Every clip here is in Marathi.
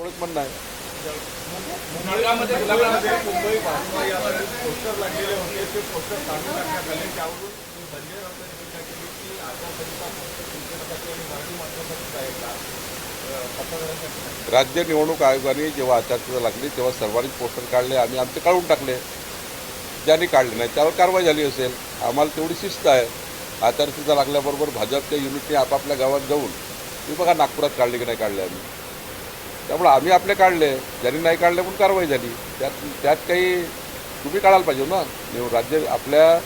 एवढंच म्हणणं आहे. मुंबईमध्ये मुंबई भाजपा यावर पोस्टर लागलेले होते, ते पोस्टर काढून टाकण्यात आले. त्यावरून संजय राऊतांनी टीका केली की आचारसंहिता फक्त शिक्षणासाठी आणि मराठी माध्यमातच आहे का, पत्रकारांसाठी नाही. राज्य निवडणूक आयोगाने जेव्हा आचारसंहिता लागली तेव्हा सर्वांनी पोस्टर काढले, आम्ही आमचे काढून टाकले. ज्यांनी काढले नाही त्यावर कारवाई झाली असेल. आम्हाला तेवढी शिस्त आहे. आचारसंहिता लागल्याबरोबर भाजपच्या युनिटने आपापल्या गावात जाऊन तुम्ही बघा नागपुरात काढले की नाही काढले आम्ही. त्यामुळे आम्ही आपले काढले, ज्यांनी नाही काढले म्हणून कारवाई झाली. त्यात काही तुम्ही काढायला पाहिजे ना. राज्य आपल्या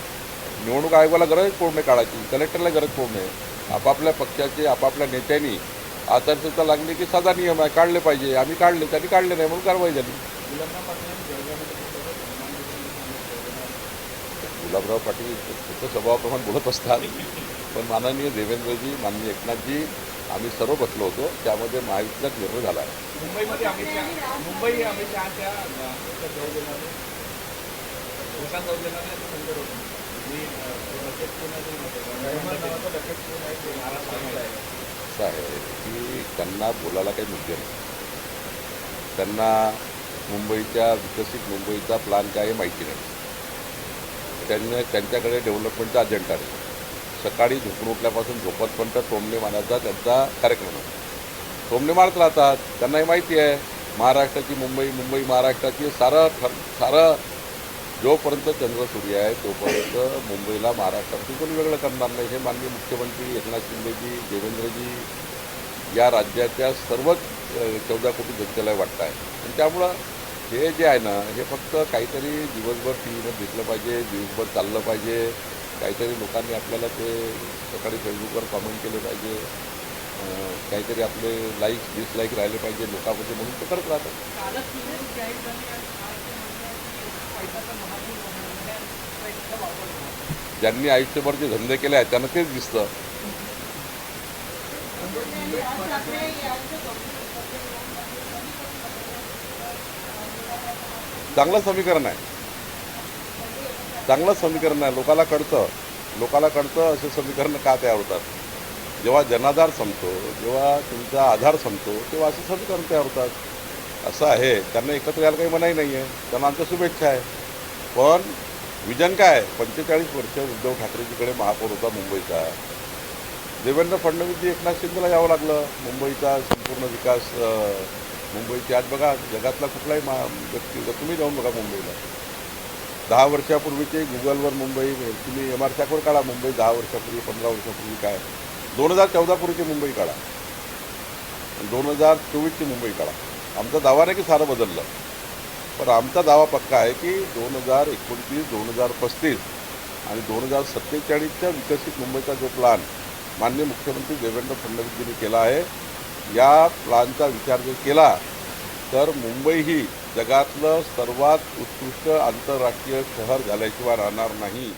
निवडणूक आयोगाला गरज पडू नये काढायची, कलेक्टरला गरज पडू नये. आपापल्या पक्षाचे आपापल्या नेत्यांनी आचारसंहिता लागली की साधा नियम आहे, काढले पाहिजे. आम्ही काढले, त्यांनी काढले नाही म्हणून कारवाई झाली. गुलाबराव पाटील फक्त स्वभावाप्रमाणे बोलत असतात, पण माननीय देवेंद्रजी, माननीय एकनाथजी, आम्ही सर्व बसलो होतो. त्यामध्ये महायुतीचाच निर्णय झाला आहे. मुंबई अमित शहाच्या असं आहे की त्यांना बोलायला काही मुद्दे नाही. त्यांना मुंबईच्या विकसित मुंबईचा प्लॅन काय आहे माहिती नाही. त्यांच्याकडे डेव्हलपमेंटचा अजेंडा नाही. सकाळी झोपून उठल्यापासून झोपतपर्यंत टोमणे मारण्याचा त्यांचा कार्यक्रम आहे. टोमणे मारत राहतात. त्यांनाही माहिती आहे महाराष्ट्राची मुंबई महाराष्ट्राची सारं जोपर्यंत चंद्र सूर्य आहे तोपर्यंत मुंबईला महाराष्ट्रातून कोणी वेगळं करणार नाही. हे माननीय मुख्यमंत्री एकनाथ शिंदेजी, देवेंद्रजी या राज्याच्या सर्वच 14 कोटी जनतेला वाटतं आहे. आणि त्यामुळं हे जे आहे ना, हे फक्त काहीतरी दिवसभर टी व्हीवर दिसलं पाहिजे, दिवसभर चाललं पाहिजे, काहीतरी लोकांनी आपल्याला ते सकाळी फेसबुकवर कॉमेंट केले पाहिजे, काहीतरी आपले लाईक्स डिसलाईक राहिले पाहिजे लोकांमध्ये, म्हणून ते करत राहतात. ज्यांनी आयुष्यभर जे धंदे केले आहेत त्यांना तेच दिसतं. चांगलं समीकरण आहे, चांगलं समीकरण आहे. लोकाला कळतं असे समीकरण का तयार होतात. जेव्हा जनाधार संपतो, जेव्हा तुमचा आधार संपतो, तेव्हा असे समीकरण तयार होतात. असं आहे. त्यांना एकत्र यायला काही मनाई नाही आहे, त्यांना आमच्या शुभेच्छा आहे. पण विजन काय? 45 वर्ष उद्धव ठाकरेजीकडे महापौर होता मुंबईचा. देवेंद्र फडणवीसजी एकनाथ शिंदेला यावं लागलं. मुंबईचा संपूर्ण विकास, मुंबईची आज बघा जगातला कुठलाही व्यक्ती तुम्ही जाऊन बघा मुंबईला. 10 वर्षापूर्वीचे गुगलवर मुंबई तुम्ही MR काढा. मुंबई 10 वर्षापूर्वी 15 वर्षापूर्वी काय, 2014 पूर्वीची मुंबई काढा, 2024ची मुंबई काढा. आमचा दावा नाही की सारं बदललं, पण आमचा दावा पक्का आहे की 2029, 2035 आणि 2047च्या विकसित मुंबईचा जो प्लॅन माननीय मुख्यमंत्री देवेंद्र फडणवीसजींनी केला आहे, या प्लॅनचा विचार जर केला तर मुंबई ही जगातलं सर्वात उत्कृष्ट आंतरराष्ट्रीय शहर झाल्याशिवाय राहणार नाही.